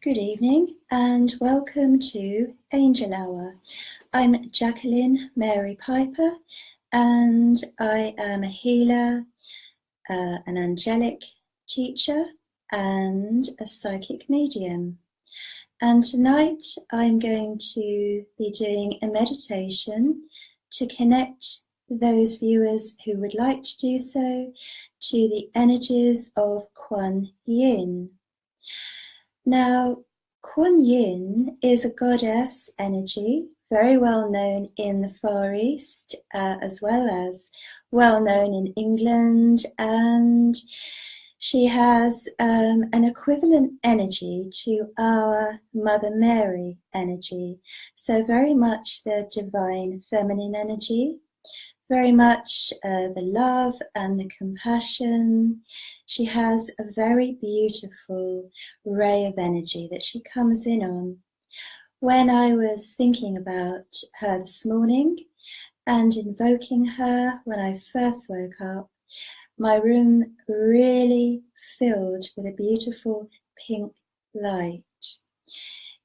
Good evening and welcome to Angel Hour. I'm Jacqueline Mary Piper and I am a healer, an angelic teacher and a psychic medium. And tonight I'm going to be doing a meditation to connect those viewers who would like to do so to the energies of Quan Yin. Now, Kuan Yin is a goddess energy, very well known in the Far East, as well as well known in England, and she has an equivalent energy to our Mother Mary energy, so very much the divine feminine energy, very much the love and the compassion. She has a very beautiful ray of energy that she comes in on. When I was thinking about her this morning and invoking her when I first woke up, my room really filled with a beautiful pink light.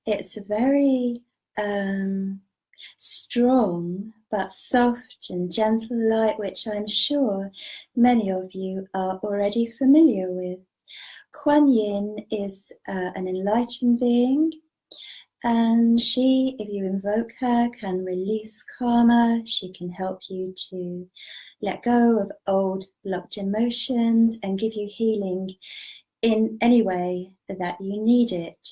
It's a very strong but soft and gentle light, which I'm sure many of you are already familiar with. Quan Yin is an enlightened being, and she, if you invoke her, can release karma. She can help you to let go of old blocked emotions and give you healing in any way that you need it.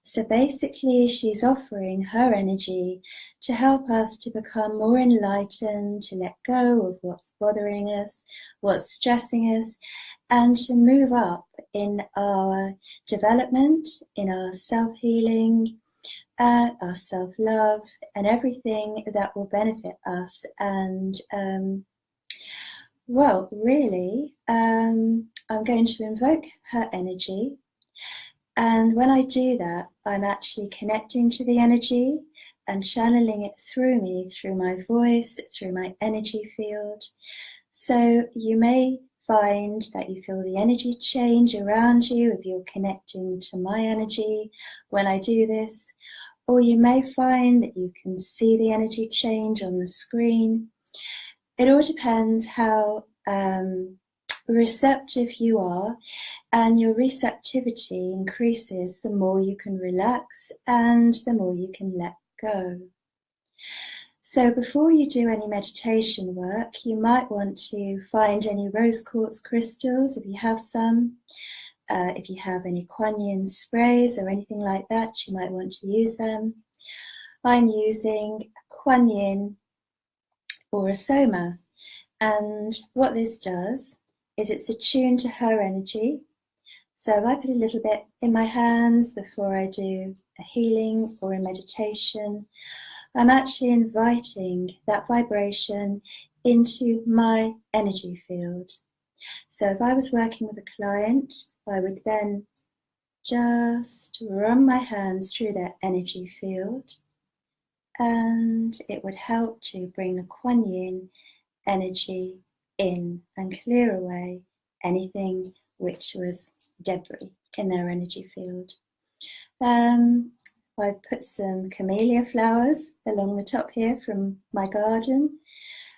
So basically, she's offering her energy to help us to become more enlightened, to let go of what's bothering us, what's stressing us, and to move up in our development, in our self-healing, our self-love, and everything that will benefit us. And really, I'm going to invoke her energy. And when I do that, I'm actually connecting to the energy and channeling it through me, through my voice, through my energy field. So you may find that you feel the energy change around you if you're connecting to my energy when I do this, or you may find that you can see the energy change on the screen. It all depends how receptive you are, and your receptivity increases the more you can relax and the more you can let go. So before you do any meditation work, you might want to find any rose quartz crystals if you have some. If you have any Quan Yin sprays or anything like that, you might want to use them. I'm using Quan Yin Aurosoma, and what this does is it's attuned to her energy. So if I put a little bit in my hands before I do a healing or a meditation, I'm actually inviting that vibration into my energy field. So if I was working with a client, I would then just run my hands through their energy field, and it would help to bring the Quan Yin energy in and clear away anything which was debris in their energy field. I put some camellia flowers along the top here from my garden.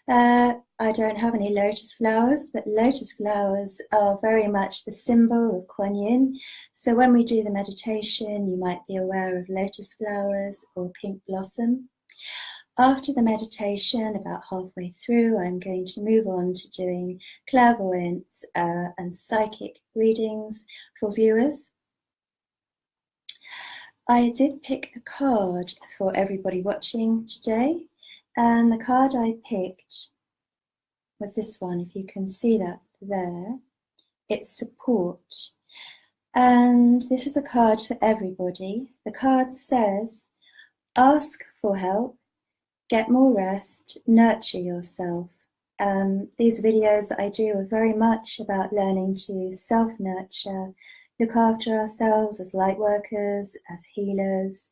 I don't have any lotus flowers, but lotus flowers are very much the symbol of Quan Yin. So when we do the meditation, you might be aware of lotus flowers or pink blossom. After the meditation, about halfway through, I'm going to move on to doing clairvoyance and psychic readings for viewers. I did pick a card for everybody watching today, and the card I picked was this one, if you can see that there. It's support. And this is a card for everybody. The card says, ask for help, get more rest, nurture yourself. These videos that I do are very much about learning to self-nurture, look after ourselves as light workers, as healers.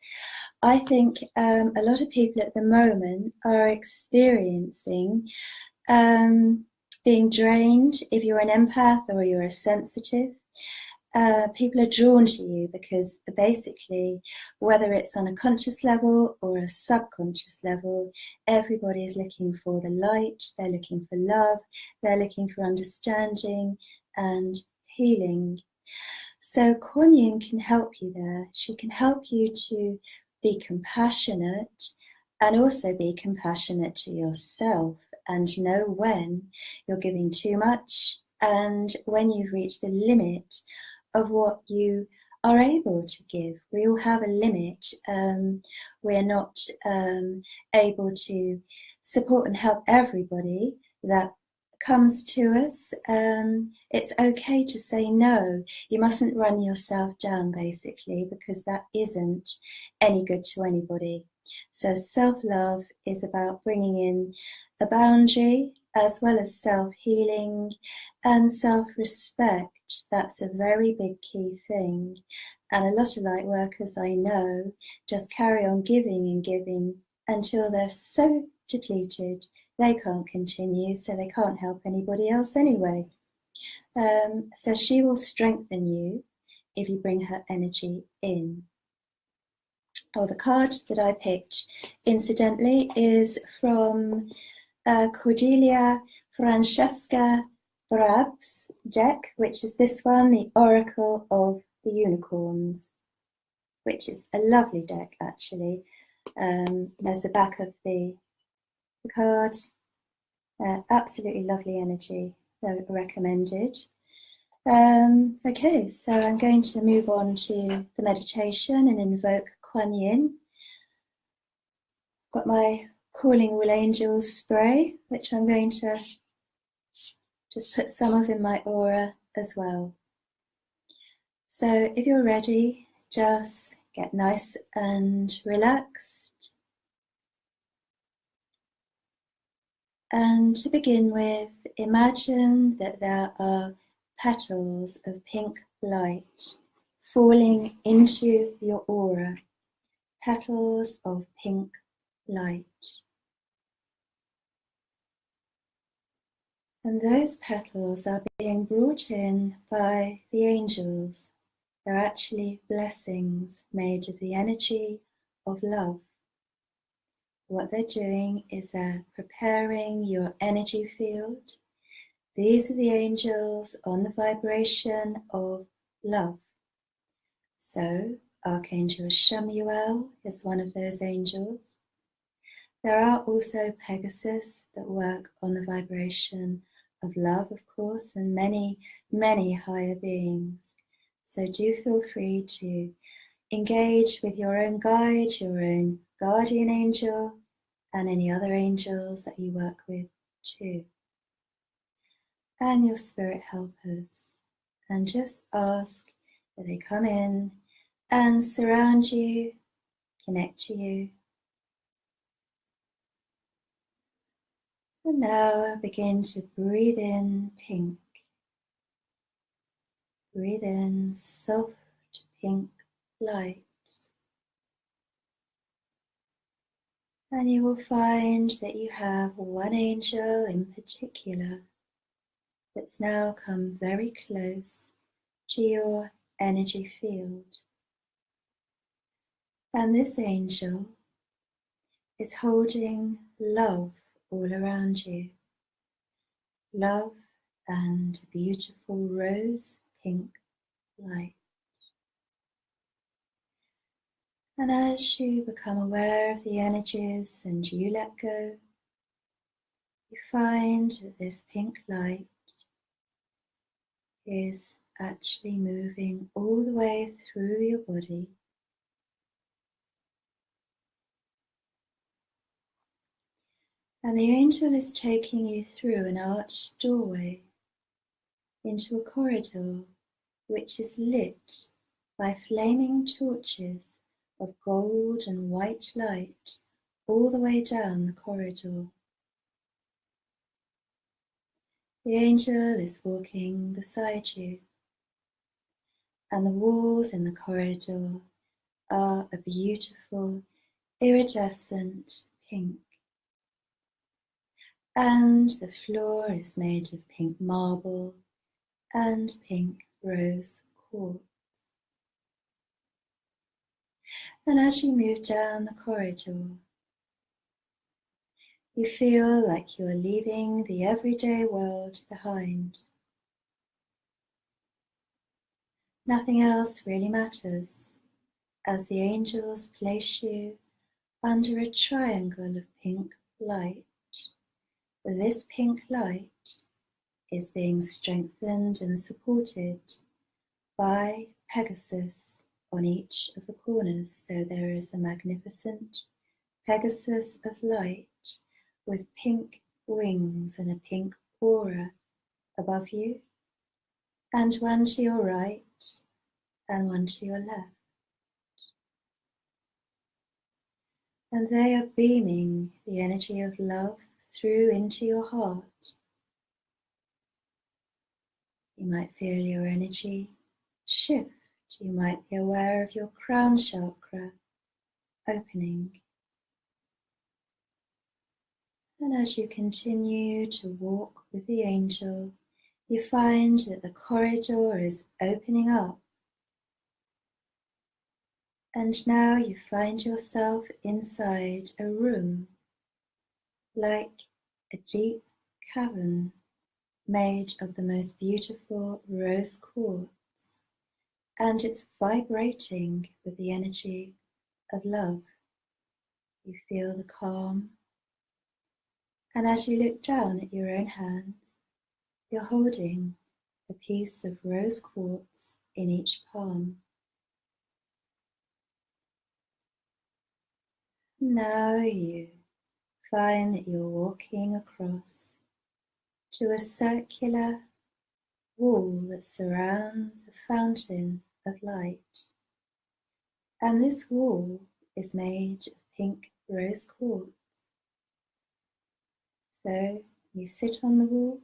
I think a lot of people at the moment are experiencing being drained if you're an empath or you're a sensitive. people are drawn to you because basically, whether it's on a conscious level or a subconscious level, everybody is looking for the light, they're looking for love, they're looking for understanding and healing. So Quan can help you there. She can help you to be compassionate and also be compassionate to yourself and know when you're giving too much and when you've reached the limit of what you are able to give. We all have a limit. We're not able to support and help everybody that comes to us. It's okay to say no. You mustn't run yourself down, basically, because that isn't any good to anybody. So self-love is about bringing in a boundary as well as self-healing and self-respect. That's a very big key thing. And a lot of light workers I know just carry on giving and giving until they're so depleted they can't continue, so they can't help anybody else anyway. So she will strengthen you if you bring her energy in. Oh, the card that I picked, incidentally, is from Cordelia Francesca Brab's deck, which is this one, the Oracle of the Unicorns, which is a lovely deck, actually. There's the back of the cards. Absolutely lovely energy, recommended. Okay, so I'm going to move on to the meditation and invoke Quan Yin. Got my Calling All Angels spray, which I'm going to just put some of in my aura as well. So if you're ready, just get nice and relaxed. And to begin with, imagine that there are petals of pink light falling into your aura. Petals of pink light. And those petals are being brought in by the angels. They're actually blessings made of the energy of love. What they're doing is they're preparing your energy field. These are the angels on the vibration of love. So, Archangel Chamuel is one of those angels. There are also Pegasus that work on the vibration of love, of course, and many, many higher beings. So do feel free to engage with your own guide, your own guardian angel, and any other angels that you work with too. And your spirit helpers. And just ask that they come in and surround you, connect to you. And now begin to breathe in pink. Breathe in soft pink light. And you will find that you have one angel in particular that's now come very close to your energy field. And this angel is holding love all around you. Love and beautiful rose pink light. And as you become aware of the energies and you let go, you find that this pink light is actually moving all the way through your body. And the angel is taking you through an arched doorway into a corridor which is lit by flaming torches of gold and white light all the way down the corridor. The angel is walking beside you, and the walls in the corridor are a beautiful iridescent pink. And the floor is made of pink marble and pink rose quartz. And as you move down the corridor, you feel like you are leaving the everyday world behind. Nothing else really matters, as the angels place you under a triangle of pink light. This pink light is being strengthened and supported by Pegasus on each of the corners. So there is a magnificent Pegasus of light with pink wings and a pink aura above you, and one to your right and one to your left. And they are beaming the energy of love through into your heart. You might feel your energy shift. You might be aware of your crown chakra opening. And as you continue to walk with the angel, you find that the corridor is opening up. And now you find yourself inside a room, like a deep cavern made of the most beautiful rose quartz, and it's vibrating with the energy of love. You feel the calm, and as you look down at your own hands, you're holding a piece of rose quartz in each palm. Now you find that you're walking across to a circular wall that surrounds a fountain of light. And this wall is made of pink rose quartz. So you sit on the wall,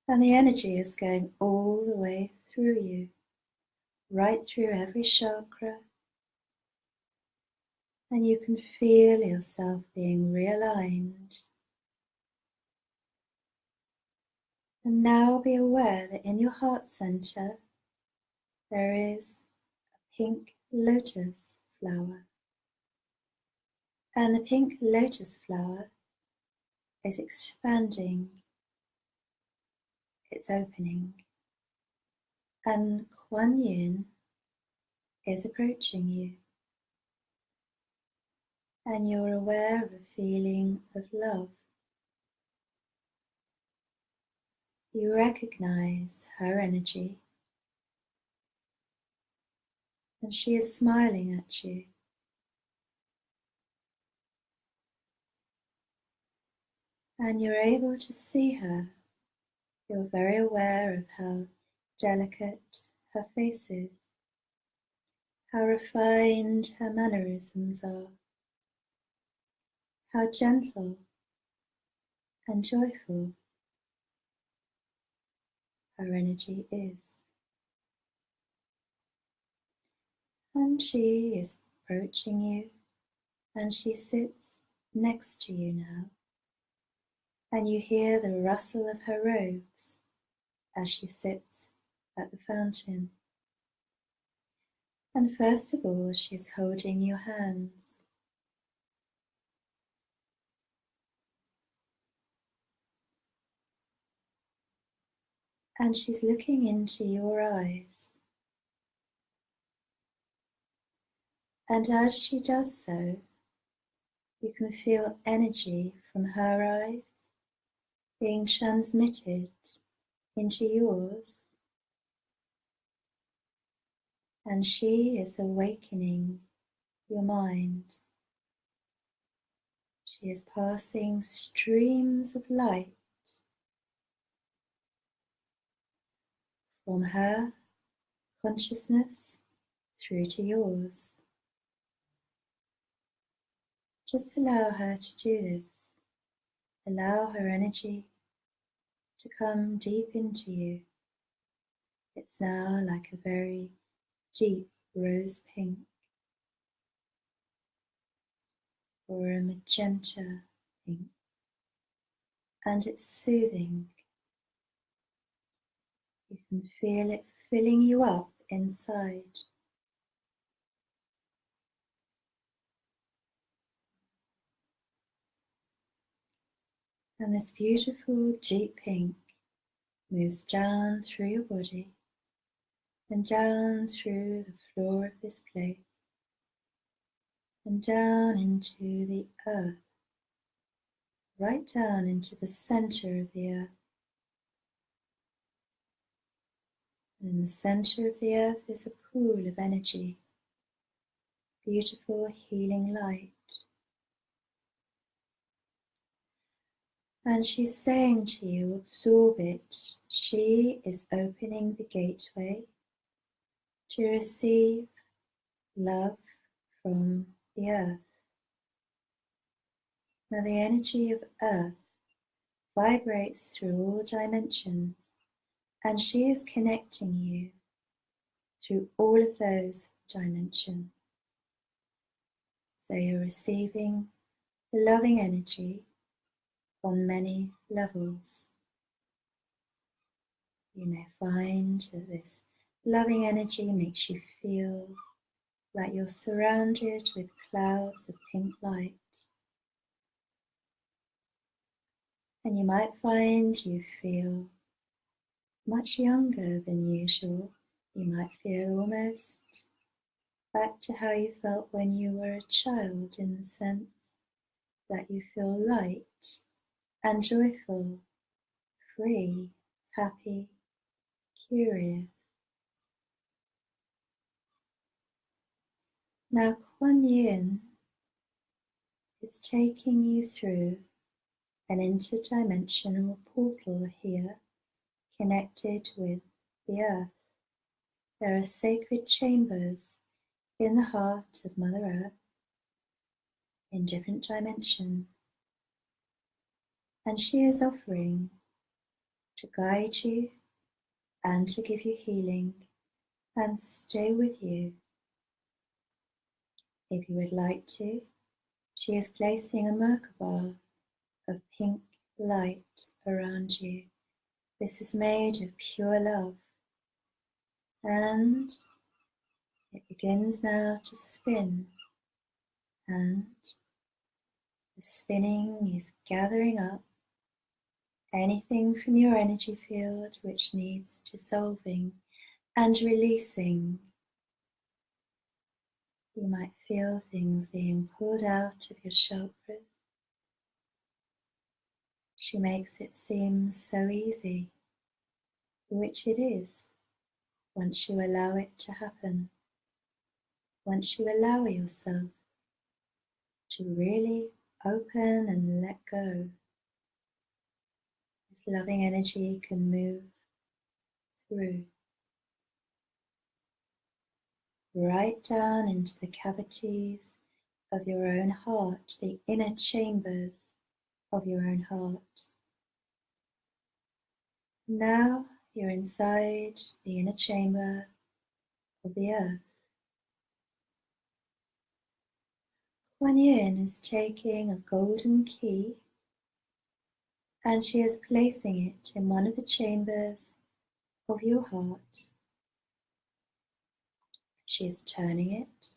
and the energy is going all the way through you, right through every chakra, and you can feel yourself being realigned. And now be aware that in your heart center there is a pink lotus flower. And the pink lotus flower is expanding, it's opening. And Quan is approaching you. And you're aware of a feeling of love. You recognize her energy, and she is smiling at you. And you're able to see her. You're very aware of how delicate her face is, how refined her mannerisms are, how gentle and joyful her energy is. And she is approaching you, and she sits next to you now. And you hear the rustle of her robes as she sits at the fountain. And first of all, she's holding your hands. And she's looking into your eyes. And as she does so, you can feel energy from her eyes being transmitted into yours. And she is awakening your mind. She is passing streams of light from her consciousness through to yours. Just allow her to do this. Allow her energy to come deep into you. It's now like a very deep rose pink or a magenta pink, and it's soothing. You can feel it filling you up inside. And this beautiful deep pink moves down through your body and down through the floor of this place and down into the earth, right down into the center of the earth. And in the center of the earth is a pool of energy, beautiful healing light. And she's saying to you, absorb it. She is opening the gateway to receive love from the earth. Now the energy of earth vibrates through all dimensions, and she is connecting you through all of those dimensions. So you're receiving the loving energy on many levels. You may find that this loving energy makes you feel like you're surrounded with clouds of pink light. And you might find you feel much younger than usual. You might feel almost back to how you felt when you were a child, in the sense that you feel light and joyful, free, happy, curious. Now Quan is taking you through an interdimensional portal here, connected with the earth. There are sacred chambers in the heart of Mother Earth in different dimensions, and she is offering to guide you and to give you healing and stay with you. If you would like to, she is placing a Merkaba of pink light around you. This is made of pure love, and it begins now to spin, and the spinning is gathering up anything from your energy field which needs dissolving and releasing. You might feel things being pulled out of your chakras. She makes it seem so easy, which it is, once you allow it to happen. Once you allow yourself to really open and let go, this loving energy can move through, right down into the cavities of your own heart, the inner chambers of your own heart. Now you're inside the inner chamber of the earth. Quan is taking a golden key, and she is placing it in one of the chambers of your heart. She is turning it,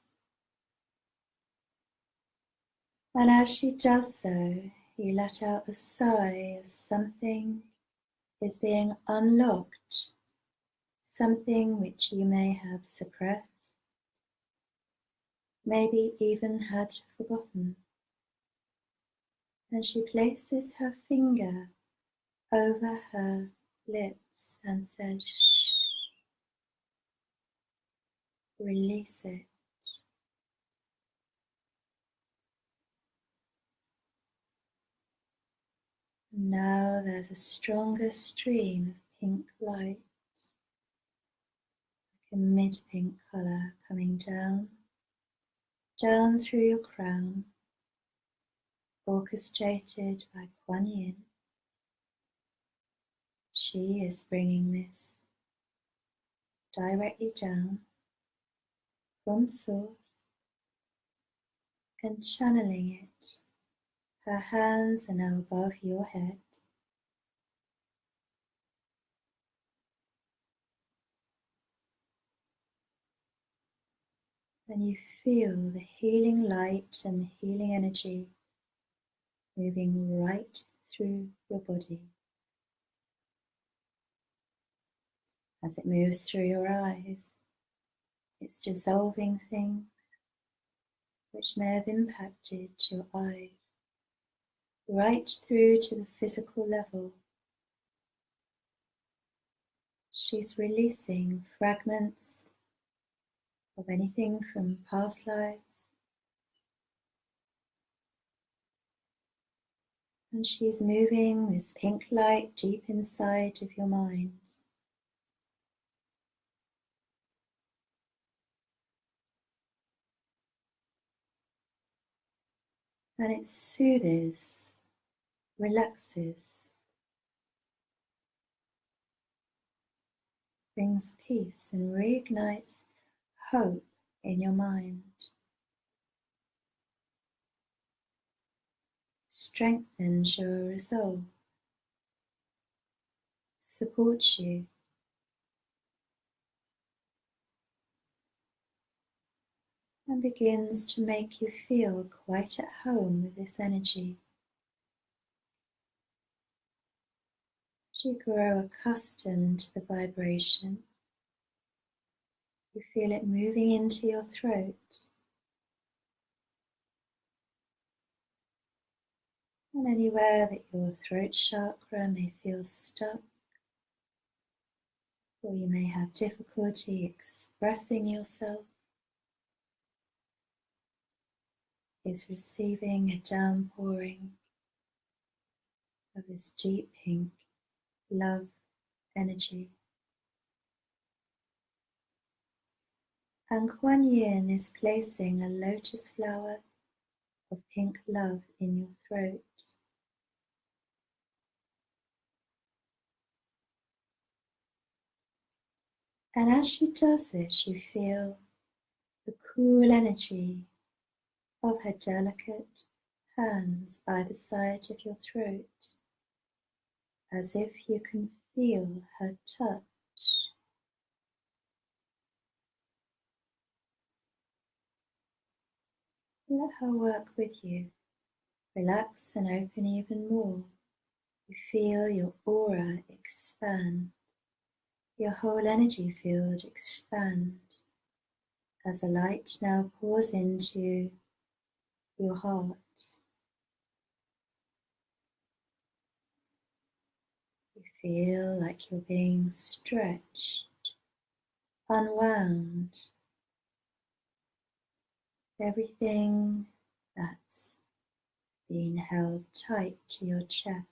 and as she does so, you let out a sigh as something is being unlocked, something which you may have suppressed, maybe even had forgotten. And she places her finger over her lips and says, "Shh, release it." Now there's a stronger stream of pink light, like a mid-pink colour, coming down through your crown, orchestrated by Quan. She is bringing this directly down from source and channeling it. Her hands are now above your head, And you feel the healing light and the healing energy moving right through your body. As it moves through your eyes, it's dissolving things which may have impacted your eyes, right through to the physical level. She's releasing fragments of anything from past lives, and she's moving this pink light deep inside of your mind. And it soothes, relaxes, brings peace and reignites hope in your mind, strengthens your resolve, supports you, and begins to make you feel quite at home with this energy. As you grow accustomed to the vibration, you feel it moving into your throat, and anywhere that your throat chakra may feel stuck, or you may have difficulty expressing yourself, is receiving a downpouring of this deep pink love energy. And Quan is placing a lotus flower of pink love in your throat. And as she does this, you feel the cool energy of her delicate hands by the side of your throat, as if you can feel her touch. Let her work with you. Relax and open even more. You feel your aura expand, your whole energy field expand as the light now pours into your heart. You feel like you're being stretched, unwound. Everything that's being held tight to your chest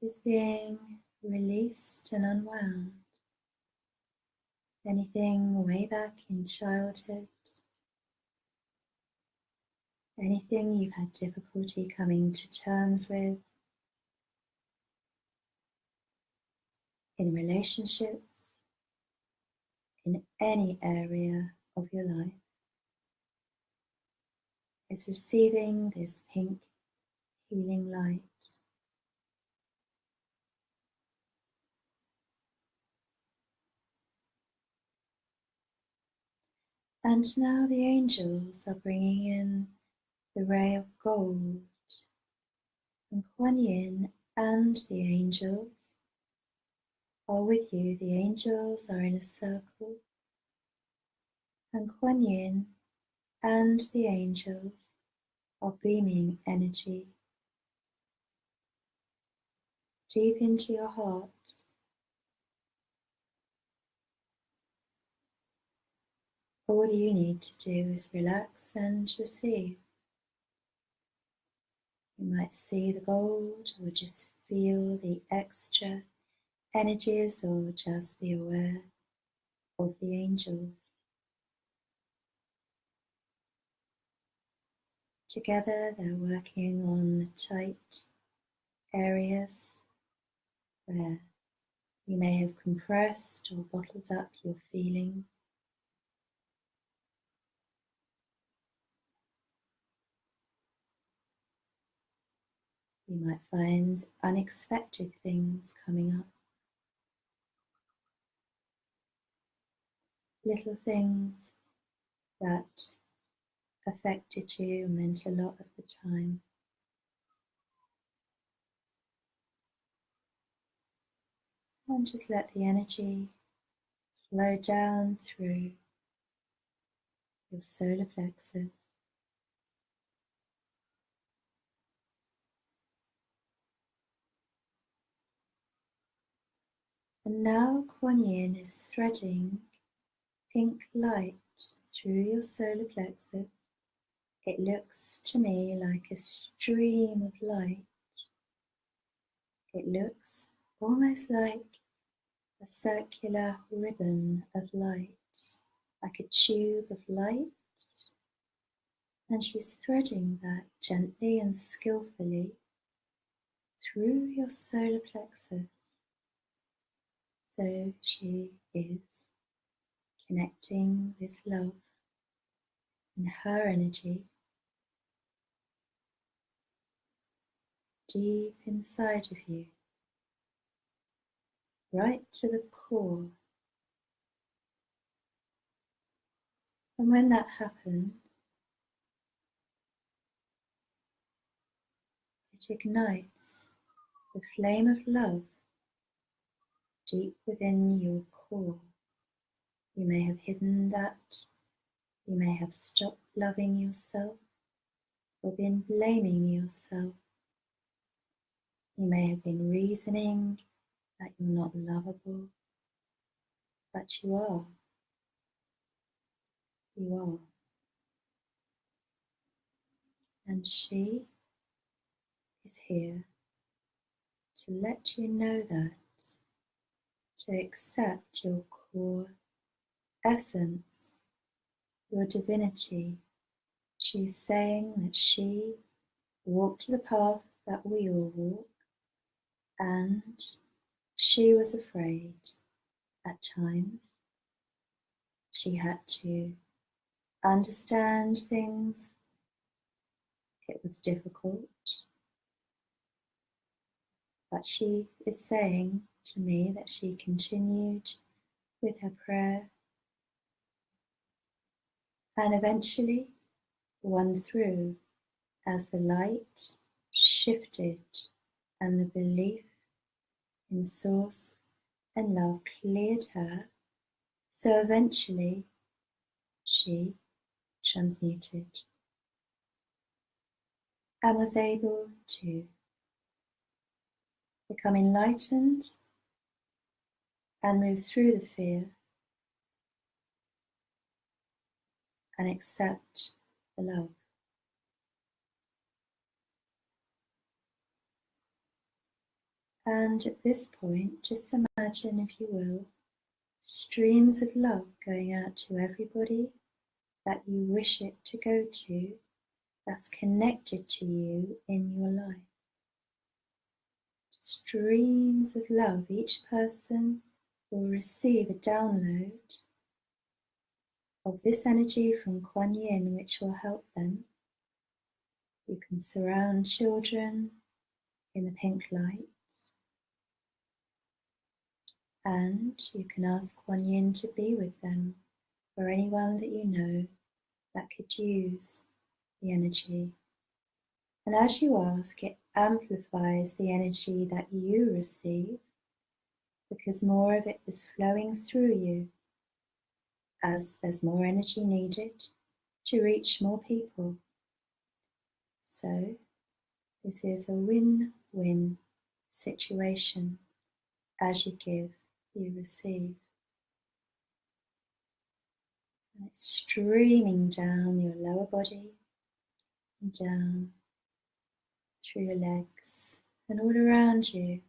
is being released and unwound. Anything way back in childhood, anything you've had difficulty coming to terms with in relationships, in any area of your life, is receiving this pink healing light. And now the angels are bringing in the ray of gold, and Quan and the angels are with you. The angels are in a circle, and Quan and the angels are beaming energy deep into your heart. All you need to do is relax and receive. You might see the gold, or just feel the extra energies, or just be aware of the angels. Together they're working on the tight areas where you may have compressed or bottled up your feelings. You might find unexpected things coming up. little things that affected you, meant a lot at the time. And just let the energy flow down through your solar plexus. And now Quan Yin is threading pink light through your solar plexus. It looks to me like a stream of light. It looks almost like a circular ribbon of light, like a tube of light. And she's threading that gently and skillfully through your solar plexus. So she is connecting this love and her energy deep inside of you, right to the core. And when that happens, it ignites the flame of love deep within your core. You may have hidden that, you may have stopped loving yourself or been blaming yourself. You may have been reasoning that you're not lovable, but you are. You are. And she is here to let you know that, to accept your core essence, your divinity. She's saying that she walked the path that we all walk, and she was afraid at times. She had to understand things. It was difficult. But she is saying to me that she continued with her prayer and eventually won through as the light shifted and the belief in source and love cleared her. So eventually she transmuted and was able to become enlightened and move through the fear and accept the love. And at this point, just imagine, if you will, streams of love going out to everybody that you wish it to go to, that's connected to you in your life. Streams of love. Each person will receive a download of this energy from Quan Yin, which will help them. You can surround children in the pink light, and you can ask Quan Yin to be with them, or anyone that you know that could use the energy. And as you ask, it amplifies the energy that you receive, because more of it is flowing through you as there's more energy needed to reach more people. So this is a win-win situation. As you give, you receive. And it's streaming down your lower body and down through your legs and all around you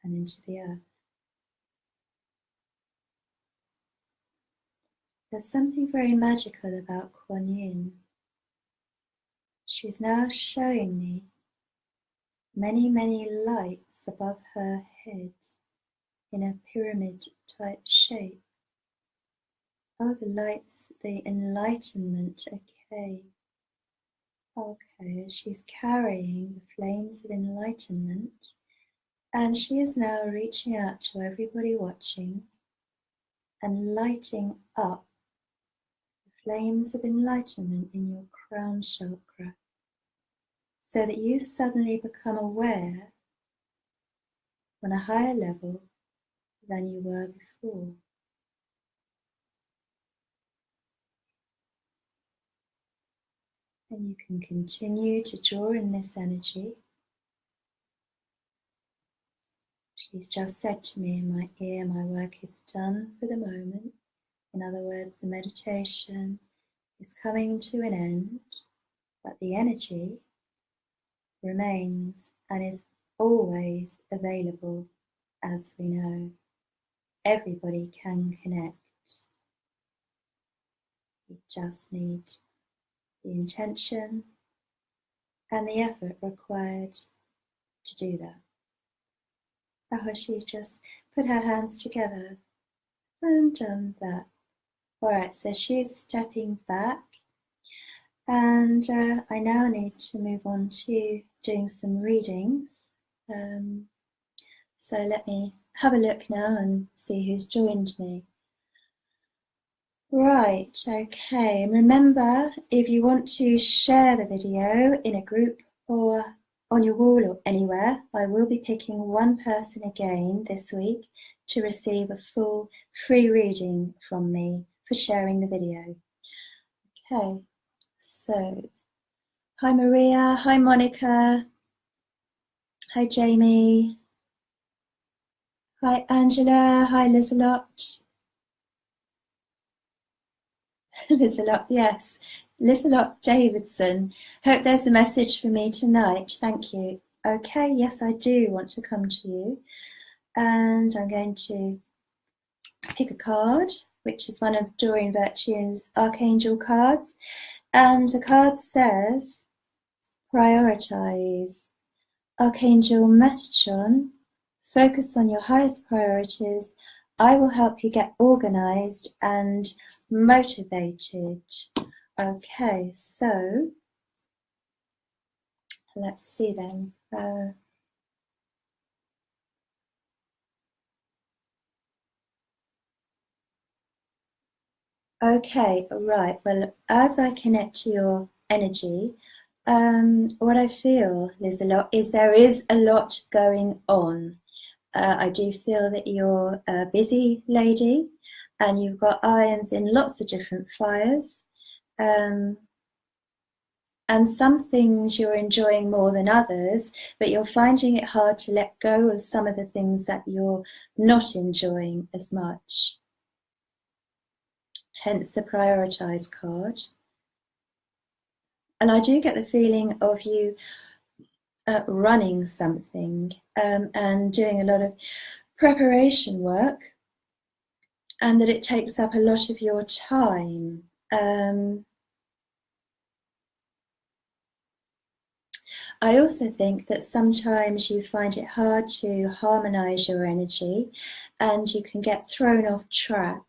and into the earth. There's something very magical about Quan Yin. She's now showing me many, many lights above her head in a pyramid type shape. Oh, the lights, the enlightenment, okay. Okay, she's carrying the flames of enlightenment, and she is now reaching out to everybody watching and lighting up the flames of enlightenment in your crown chakra, so that you suddenly become aware on a higher level than you were before. And you can continue to draw in this energy. She's just said to me in my ear, my work is done for the moment. In other words, the meditation is coming to an end, but the energy remains and is always available, as we know. Everybody can connect. You just need the intention and the effort required to do that. Oh, she's just put her hands together and done that. Alright, so she's stepping back, and I now need to move on to doing some readings. So let me have a look now and see who's joined me. Right, okay, and remember, if you want to share the video in a group or on your wall or anywhere, I will be picking one person again this week to receive a full free reading from me for sharing the video. Okay, so hi Maria, hi Monica, hi Jamie, hi Angela, hi Lizelot. Lizelot, yes. Lizelot Davidson. Hope there's a message for me tonight. Thank you. Okay, yes, I do want to come to you. And I'm going to pick a card, which is one of Doreen Virtue's Archangel cards. And the card says, prioritize. Archangel Metatron, focus on your highest priorities. I will help you get organized and motivated. Okay, so let's see then. Okay, right. Well, as I connect to your energy, what I feel is there is a lot going on. I do feel that you're a busy lady and you've got irons in lots of different fires. And some things you're enjoying more than others, but you're finding it hard to let go of some of the things that you're not enjoying as much. Hence the prioritize card. And I do get the feeling of you running something and doing a lot of preparation work, and that it takes up a lot of your time. I also think that sometimes you find it hard to harmonize your energy and you can get thrown off track.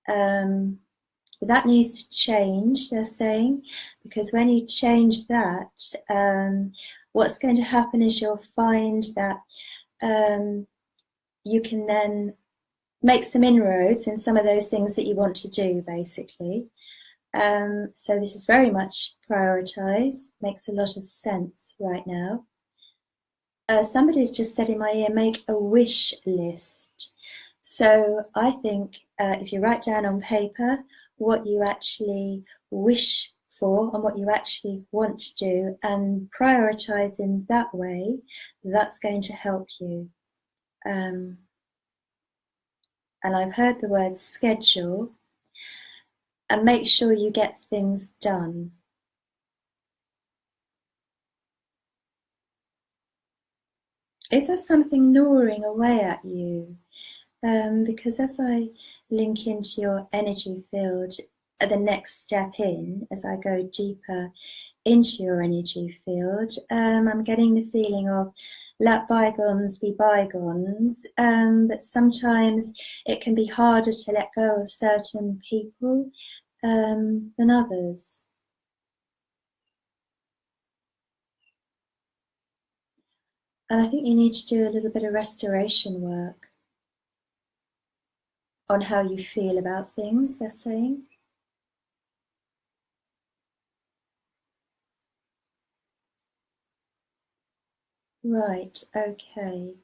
That needs to change, they're saying, because when you change that, what's going to happen is you'll find that you can then make some inroads in some of those things that you want to do, basically. So this is very much prioritized, makes a lot of sense right now. Somebody's just said in my ear, make a wish list. So I think if you write down on paper what you actually wish for and what you actually want to do and prioritize in that way, that's going to help you. And I've heard the word schedule, and make sure you get things done. Is there something gnawing away at you? Because as I link into your energy field, the next step in, as I go deeper into your energy field, I'm getting the feeling of let bygones be bygones, but sometimes it can be harder to let go of certain people than others. And I think you need to do a little bit of restoration work. on how you feel about things, they're saying. Right, okay.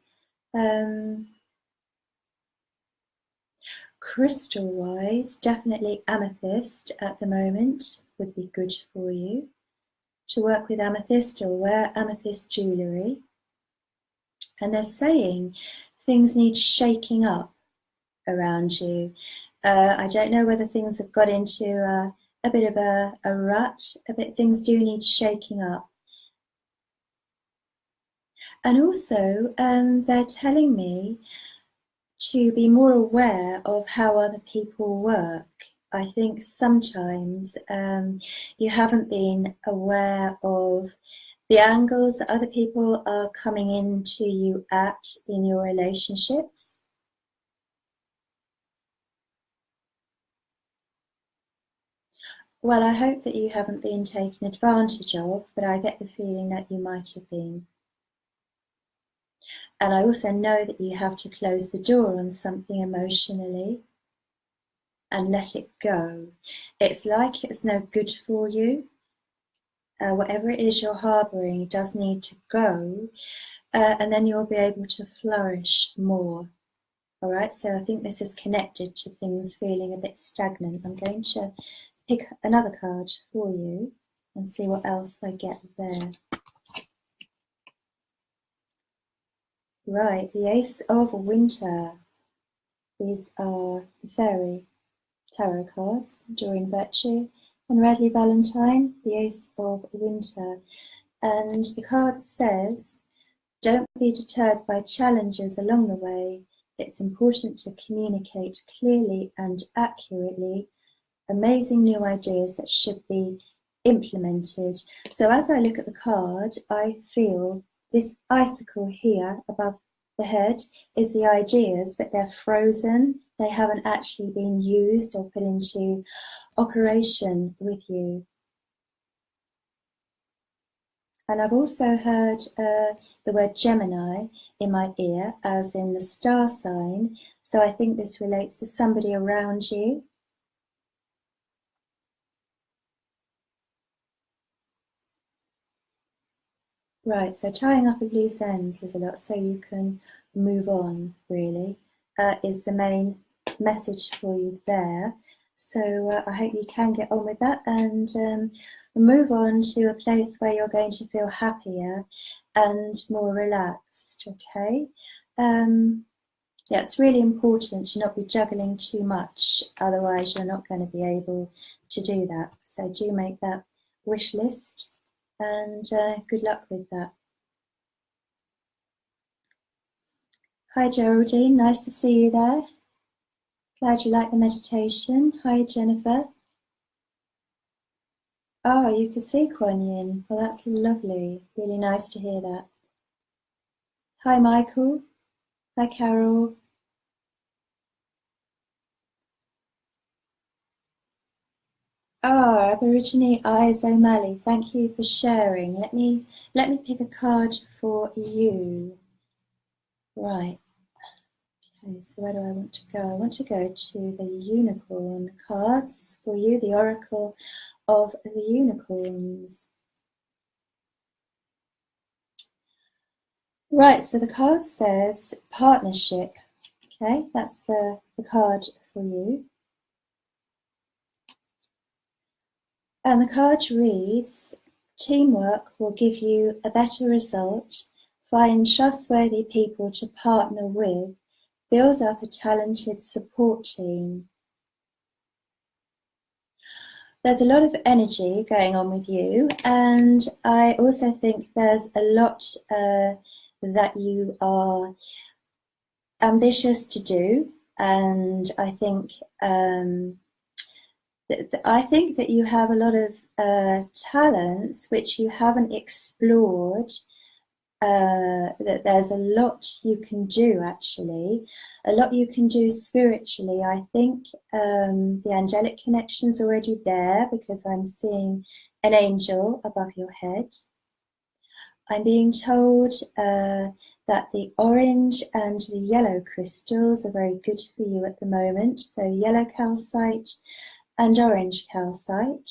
Crystal-wise, definitely amethyst at the moment would be good for you. To work with amethyst or wear amethyst jewellery. And they're saying things need shaking up around you. I don't know whether things have got into a bit of a rut, things do need shaking up. And also, they're telling me to be more aware of how other people work. I think sometimes you haven't been aware of the angles that other people are coming into you at in your relationships. Well, I hope that you haven't been taken advantage of, but I get the feeling that you might have been. And I also know that you have to close the door on something emotionally and let it go. It's like it's no good for you. Whatever it is you're harboring does need to go, and then you'll be able to flourish more. All right, so I think this is connected to things feeling a bit stagnant. I'm going to pick another card for you and see what else I get there. Right, the Ace of Winter. These are the Fairy Tarot cards, Doreen Virtue and Radley Valentine, the Ace of Winter. And the card says, don't be deterred by challenges along the way. It's important to communicate clearly and accurately amazing new ideas that should be implemented. So as I look at the card, I feel this icicle here above the head is the ideas, but they're frozen. They haven't actually been used or put into operation with you. And I've also heard the word Gemini in my ear, as in the star sign. So I think this relates to somebody around you. Right, so tying up of loose ends is a lot, so you can move on, really, is the main message for you there. So I hope you can get on with that and move on to a place where you're going to feel happier and more relaxed, okay? Yeah, it's really important to not be juggling too much, otherwise you're not going to be able to do that. So do make that wish list. And good luck with that. Hi Geraldine, nice to see you there. Glad you like the meditation. Hi Jennifer. Oh, you could see Quan. Well, that's lovely. Really nice to hear that. Hi Michael. Hi Carol. Oh, Aborigine Eyes O'Malley, thank you for sharing. Let me pick a card for you. Right. Okay, so where do I want to go? I want to go to the unicorn cards for you, the Oracle of the Unicorns. Right, so the card says partnership. Okay, that's the card for you. And the card reads, teamwork will give you a better result. Find trustworthy people to partner with. Build up a talented support team. There's a lot of energy going on with you, and I also think there's a lot that you are ambitious to do, and I think that you have a lot of talents which you haven't explored. That there's a lot you can do, actually, a lot you can do spiritually. I think the angelic connection's already there because I'm seeing an angel above your head. I'm being told that the orange and the yellow crystals are very good for you at the moment. So yellow calcite and orange calcite.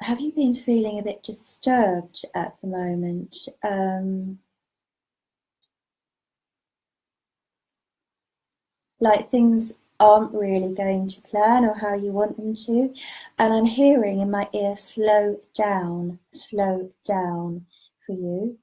Have you been feeling a bit disturbed at the moment? Like things aren't really going to plan or how you want them to. And I'm hearing in my ear, slow down for you.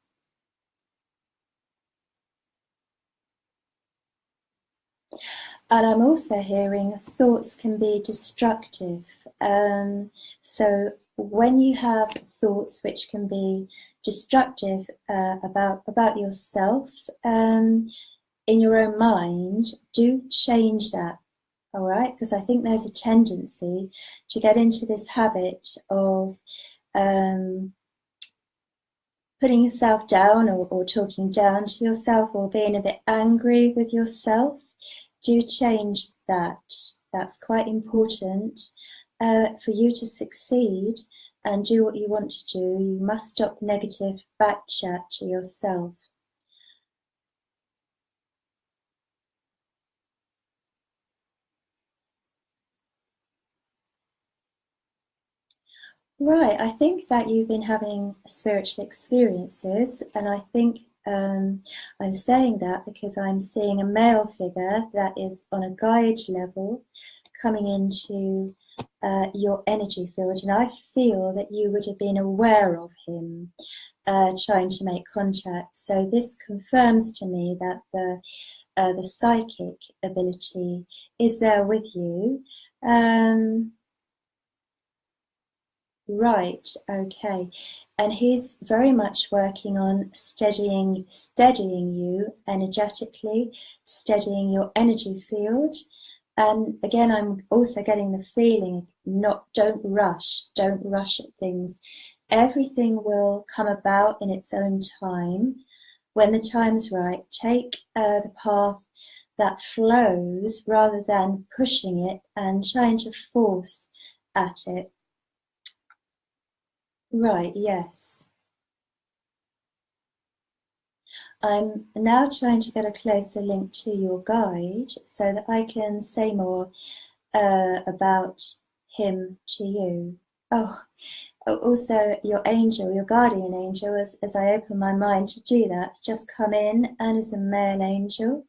And I'm also hearing thoughts can be destructive. So when you have thoughts which can be destructive about yourself in your own mind, do change that. All right, because I think there's a tendency to get into this habit of putting yourself down or talking down to yourself or being a bit angry with yourself. Do change that. That's quite important for you to succeed and do what you want to do. You must stop negative back chat to yourself. Right, I think that you've been having spiritual experiences, and I think I'm saying that because I'm seeing a male figure that is on a guide level coming into your energy field, and I feel that you would have been aware of him trying to make contact. So this confirms to me that the psychic ability is there with you. Right, okay. And he's very much working on steadying you energetically, steadying your energy field. And again, I'm also getting the feeling, don't rush at things. Everything will come about in its own time. When the time's right, take the path that flows rather than pushing it and trying to force at it. Right, yes. I'm now trying to get a closer link to your guide so that I can say more about him to you. Oh, also your angel, your guardian angel, as I open my mind to do that, just come in and is a male angel.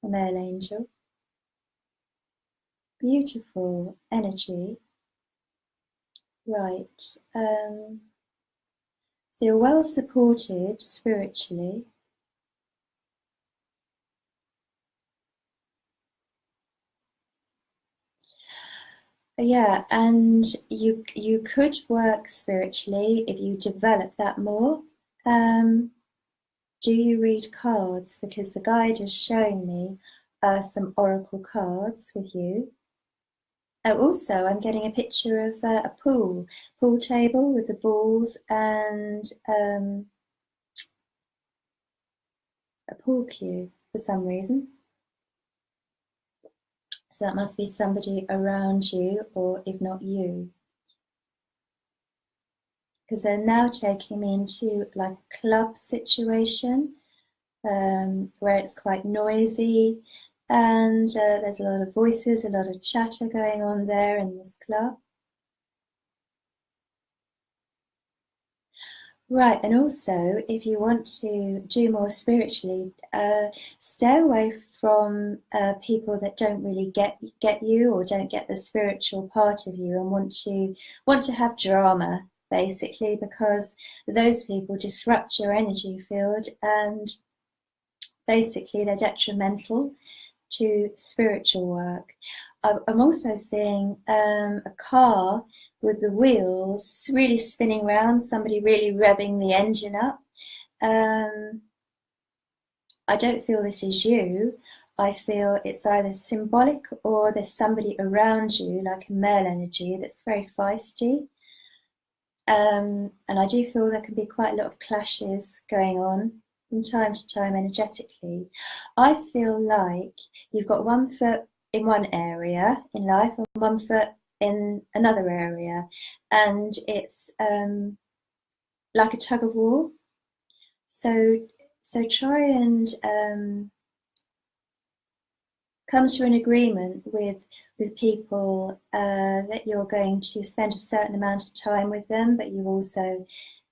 A male angel. Beautiful energy. Right. So you're well supported spiritually. Yeah, and you could work spiritually if you develop that more. Do you read cards? Because the guide is showing me some oracle cards with you. Also, I'm getting a picture of a pool table with the balls and a pool cue for some reason. So that must be somebody around you, or if not you. Because they're now taking me into like a club situation where it's quite noisy and there's a lot of voices, a lot of chatter going on there in this club. Right, and also if you want to do more spiritually, stay away from people that don't really get you or don't get the spiritual part of you and want to have drama, basically, because those people disrupt your energy field and basically they're detrimental to spiritual work. I'm also seeing a car with the wheels really spinning around, somebody really revving the engine up. I don't feel this is you. I feel it's either symbolic or there's somebody around you, like a male energy, that's very feisty. And I do feel there can be quite a lot of clashes going on from time to time energetically. I feel like you've got 1 foot in one area in life and 1 foot in another area, and it's like a tug of war. So try and come to an agreement with people that you're going to spend a certain amount of time with them, but you also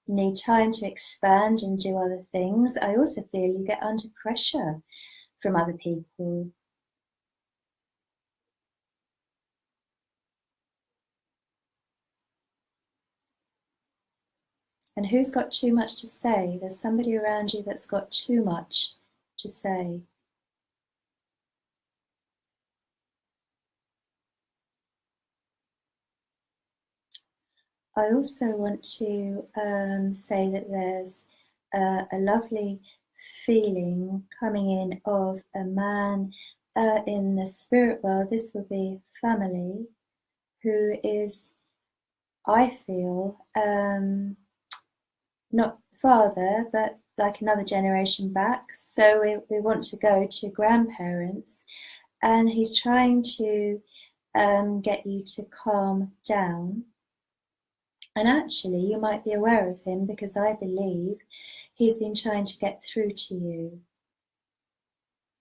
need time to expand and do other things. I also feel you get under pressure from other people. And who's got too much to say? There's somebody around you that's got too much to say. I also want to say that there's a lovely feeling coming in of a man in the spirit world. This will be family, who is, I feel, not father, but like another generation back. So we want to go to grandparents, and he's trying to get you to calm down. And actually, you might be aware of him because I believe he's been trying to get through to you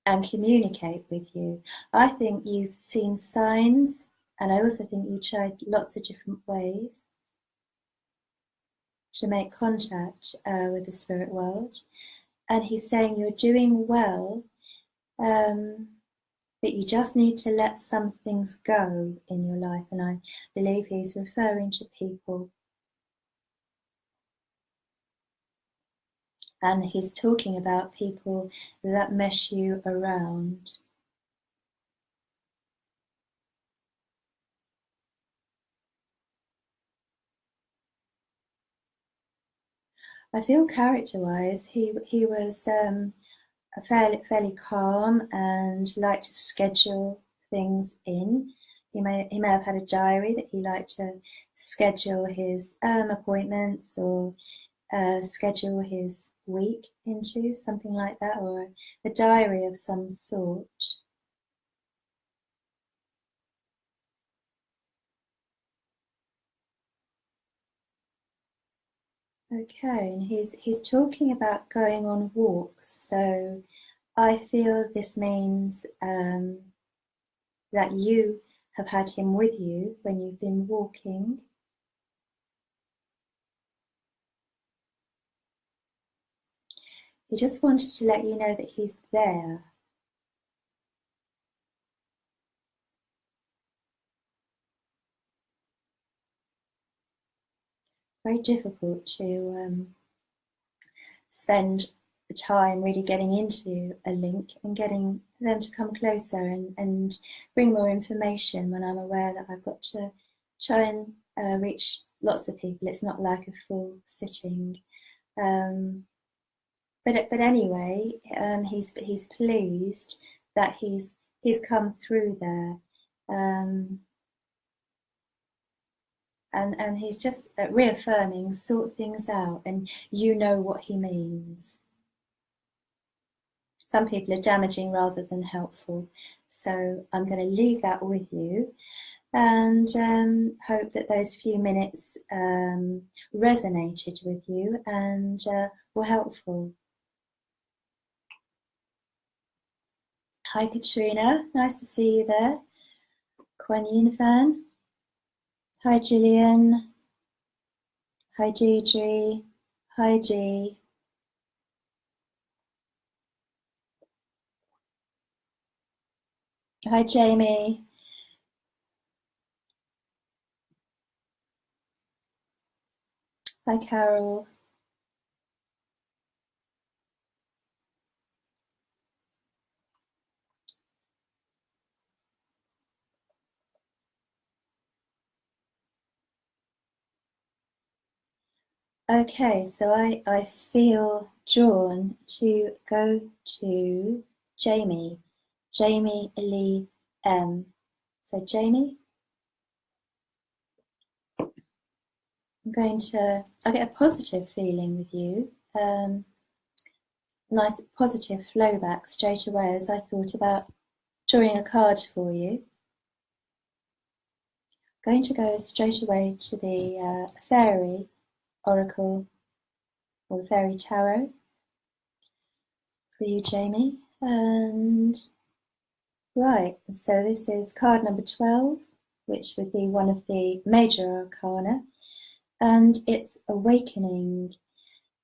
and communicate with you. I think you've seen signs, and I also think you tried lots of different ways to make contact with the spirit world. And he's saying you're doing well, but you just need to let some things go in your life. And I believe he's referring to people. And he's talking about people that mess you around. I feel character-wise, he was fairly calm and liked to schedule things in. He may have had a diary that he liked to schedule his appointments or schedule his week into, something like that, or a diary of some sort. Okay, and he's talking about going on walks. So I feel this means that you have had him with you when you've been walking. He just wanted to let you know that he's there. Very difficult to spend time really getting into a link and getting them to come closer and bring more information when I'm aware that I've got to try and reach lots of people. It's not like a full sitting. But anyway, he's pleased that he's come through there. And he's just reaffirming, sort things out, and you know what he means. Some people are damaging rather than helpful. So I'm going to leave that with you and hope that those few minutes resonated with you and were helpful. Hi, Katrina. Nice to see you there. Quan fan. Hi, Gillian. Hi, Deirdre. Hi, Dee. Hi, Jamie. Hi, Carol. Okay, so I feel drawn to go to Jamie. Jamie Lee M. So Jamie, I get a positive feeling with you. Nice positive flow back straight away as I thought about drawing a card for you. Going to go straight away to the fairy oracle or the fairy tarot. for you, Jamie. And right, so this is card number 12, which would be one of the major arcana, and it's awakening.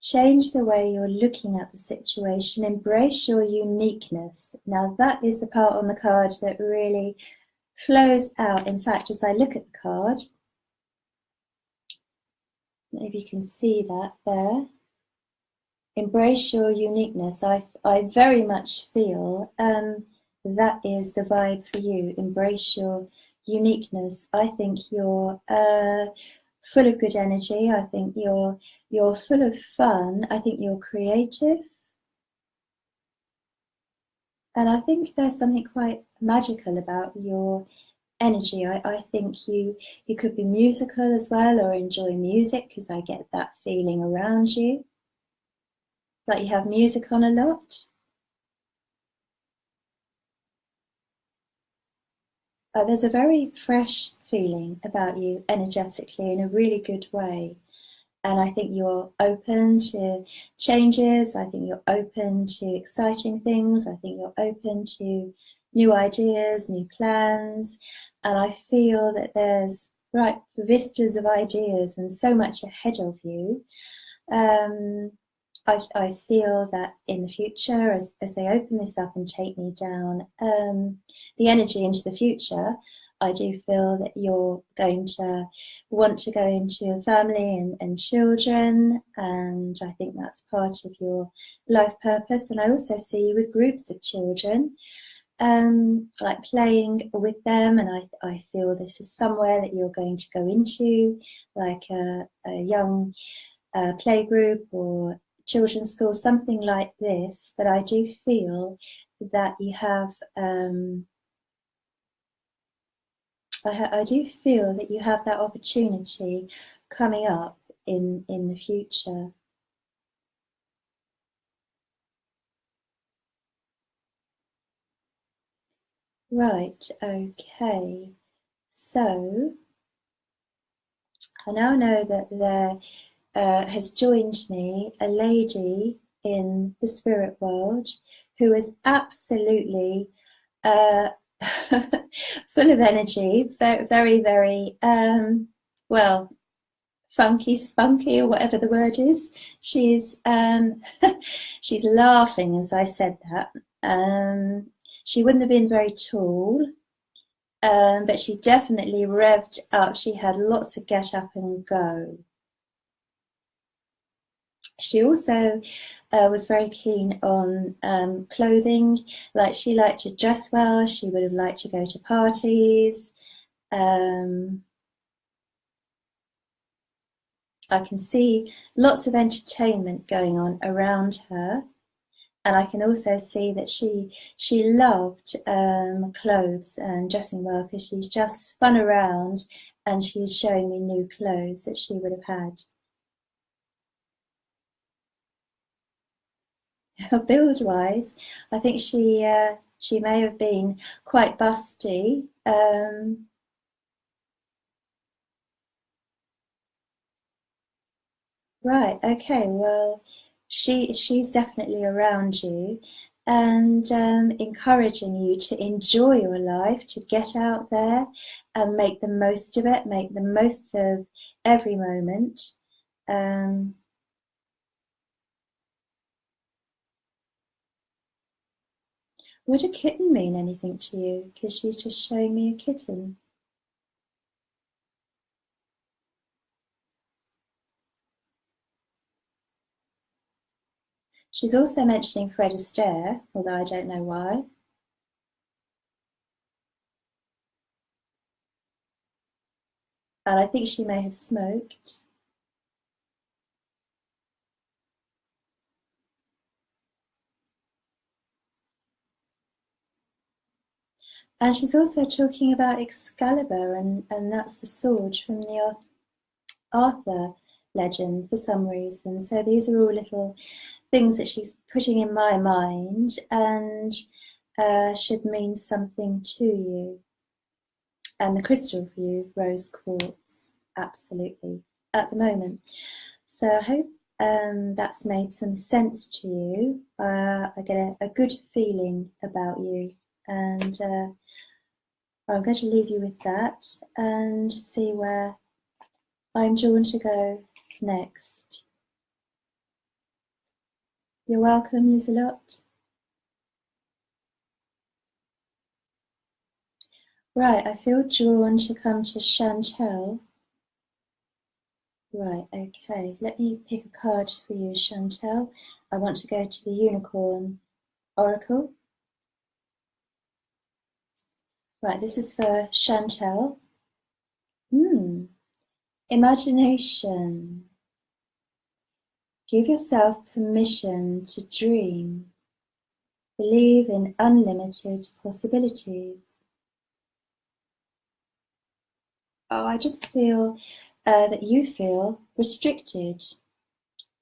Change the way you're looking at the situation, embrace your uniqueness. Now that is the part on the card that really flows out. In fact, as I look at the card, maybe you can see that there. Embrace your uniqueness. I very much feel that is the vibe for you. Embrace your uniqueness. I think you're full of good energy. I think you're full of fun. I think you're creative. And I think there's something quite magical about your energy. I think you could be musical as well, or enjoy music, because I get that feeling around you. Like you have music on a lot. There's a very fresh feeling about you energetically in a really good way. And I think you're open to changes. I think you're open to exciting things. I think you're open to new ideas, new plans. And I feel that there's vistas of ideas and so much ahead of you. I feel that in the future, as they open this up and take me down the energy into the future, I do feel that you're going to want to go into a family and children, and I think that's part of your life purpose. And I also see you with groups of children, like playing with them, and I feel this is somewhere that you're going to go into, like a young playgroup or children's school, something like this. But I do feel that you have I do feel that you have that opportunity coming up in the future. Right, okay. So I now know that there has joined me a lady in the spirit world who is absolutely full of energy, very, very, very well, funky, spunky, or whatever the word is. She's she's laughing as I said that. She wouldn't have been very tall, but she definitely revved up. She had lots of get up and go. She also was very keen on clothing. Like, she liked to dress well. She would have liked to go to parties. I can see lots of entertainment going on around her. And I can also see that she loved clothes and dressing well, because she's just spun around and she's showing me new clothes that she would have had. Build-wise, I think she may have been quite busty. Right, okay, well, she's definitely around you, and encouraging you to enjoy your life, to get out there and make the most of it, make the most of every moment. Would a kitten mean anything to you? Because she's just showing me a kitten. She's also mentioning Fred Astaire, although I don't know why. And I think she may have smoked. And she's also talking about Excalibur, and that's the sword from the Arthur legend for some reason. So these are all little things that she's putting in my mind, and should mean something to you. And the crystal for you, rose quartz, absolutely, at the moment. So I hope that's made some sense to you. I get a good feeling about you, and I'm going to leave you with that and see where I'm drawn to go next. You're welcome, Lizelot. Right, I feel drawn to come to Chantel. Right, okay, let me pick a card for you, Chantel. I want to go to the Unicorn Oracle. Right, this is for Chantel. Imagination. Give yourself permission to dream. Believe in unlimited possibilities. Oh, I just feel that you feel restricted.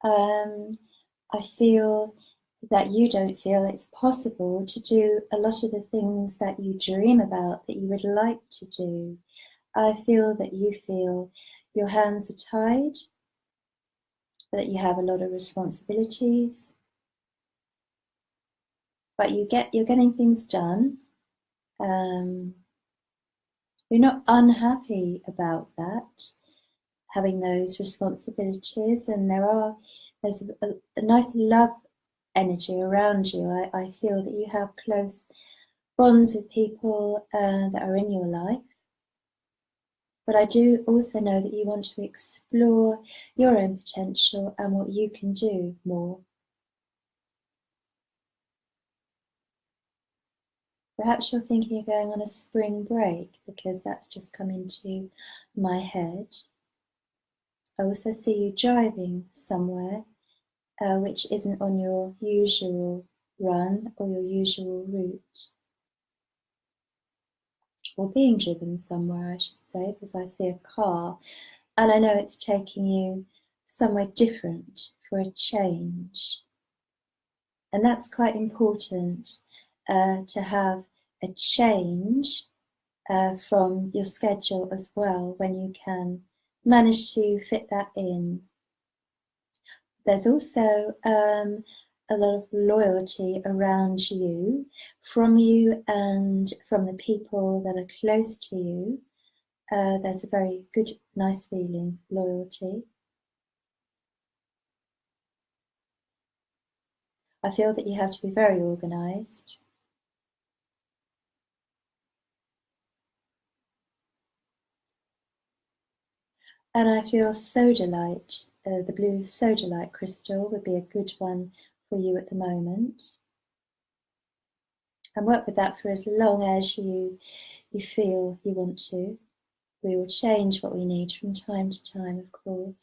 I feel that you don't feel it's possible to do a lot of the things that you dream about that you would like to do. I feel that you feel your hands are tied, that you have a lot of responsibilities, but you're getting things done. You're not unhappy about that, having those responsibilities, and there's a nice love energy around you. I feel that you have close bonds with people that are in your life. But I do also know that you want to explore your own potential and what you can do more. Perhaps you're thinking of going on a spring break, because that's just come into my head. I also see you driving somewhere which isn't on your usual run or your usual route. Or being driven somewhere, I should say, because I see a car and I know it's taking you somewhere different for a change. And that's quite important, to have a change from your schedule as well, when you can manage to fit that in. There's also a lot of loyalty around you, from you and from the people that are close to you. There's a very good, nice feeling, loyalty. I feel that you have to be very organised. And I feel sodalite, the blue sodalite crystal would be a good one for you at the moment. And work with that for as long as you feel you want to. We will change what we need from time to time, of course.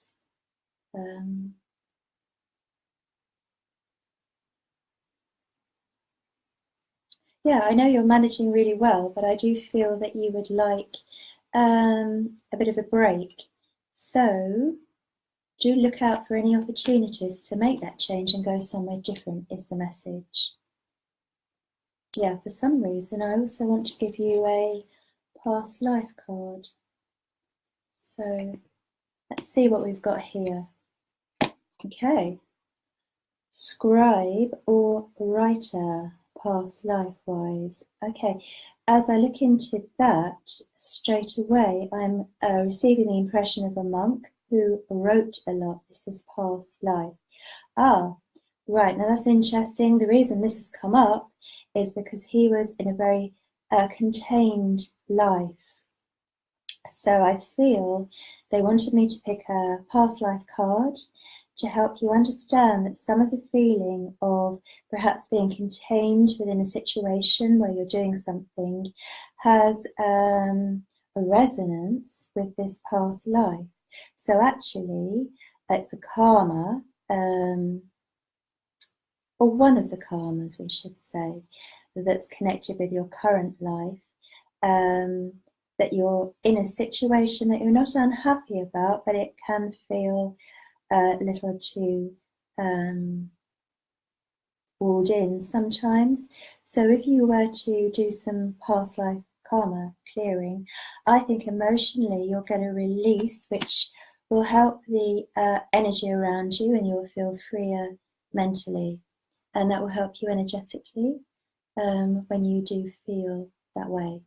Yeah, I know you're managing really well, but I do feel that you would like a bit of a break. So do look out for any opportunities to make that change and go somewhere different, is the message. Yeah, for some reason, I also want to give you a past life card. So let's see what we've got here. Okay. Scribe or writer, past life-wise. Okay, as I look into that, straight away, I'm receiving the impression of a monk who wrote a lot. This is past life. Ah, right, now that's interesting. The reason this has come up is because he was in a very contained life. So I feel they wanted me to pick a past life card to help you understand that some of the feeling of perhaps being contained within a situation where you're doing something has a resonance with this past life. So actually, it's a karma, or one of the karmas, we should say, that's connected with your current life, that you're in a situation that you're not unhappy about, but it can feel a little too walled in sometimes. So if you were to do some past life karma clearing, I think emotionally you'll get a release which will help the energy around you, and you'll feel freer mentally, and that will help you energetically when you do feel that way.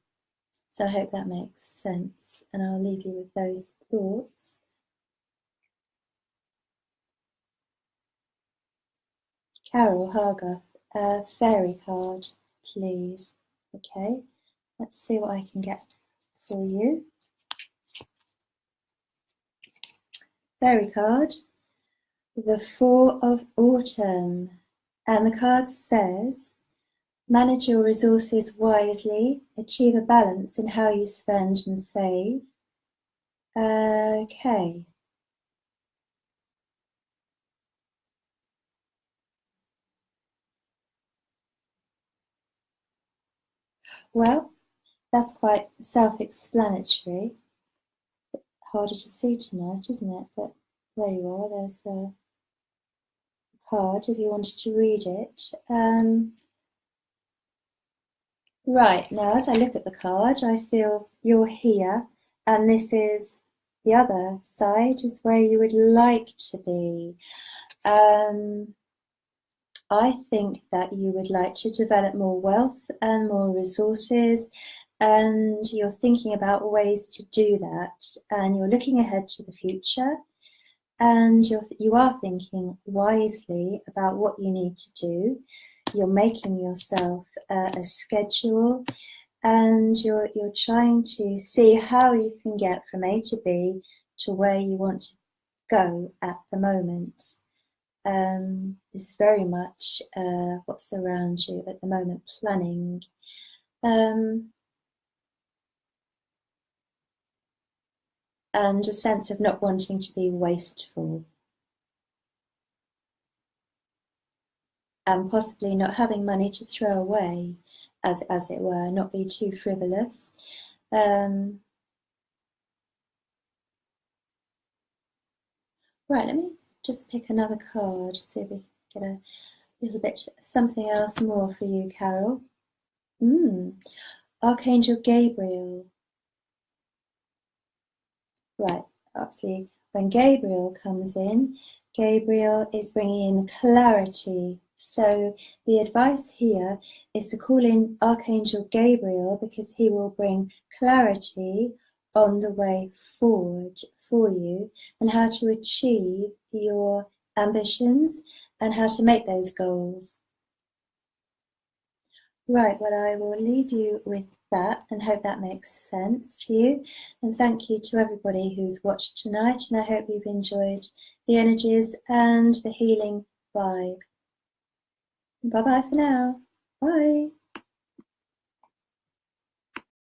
So I hope that makes sense, and I'll leave you with those thoughts. Carol Hargath, fairy card, please. Okay, let's see what I can get for you. Fairy card, the Four of Autumn, and the card says, manage your resources wisely, achieve a balance in how you spend and save. Okay. Well, that's quite self-explanatory. Harder to see tonight, isn't it? But there you are, there's the card if you wanted to read it. Right, now as I look at the card, I feel you're here, and this is the other side, is where you would like to be. I think that you would like to develop more wealth and more resources, and you're thinking about ways to do that, and you're looking ahead to the future, and you are thinking wisely about what you need to do. You're making yourself a schedule, and you're trying to see how you can get from A to B to where you want to go at the moment. Is very much what's around you at the moment, planning. And a sense of not wanting to be wasteful. And possibly not having money to throw away, as it were, not be too frivolous. Right, let me just pick another card, see if we get a little bit, something else more for you, Carol. Archangel Gabriel. Right, obviously, when Gabriel comes in, Gabriel is bringing in clarity. So the advice here is to call in Archangel Gabriel, because he will bring clarity on the way forward for you and how to achieve your ambitions and how to make those goals. Right, well, I will leave you with that and hope that makes sense to you. And thank you to everybody who's watched tonight, and I hope you've enjoyed the energies and the healing vibe. Bye-bye for now. Bye.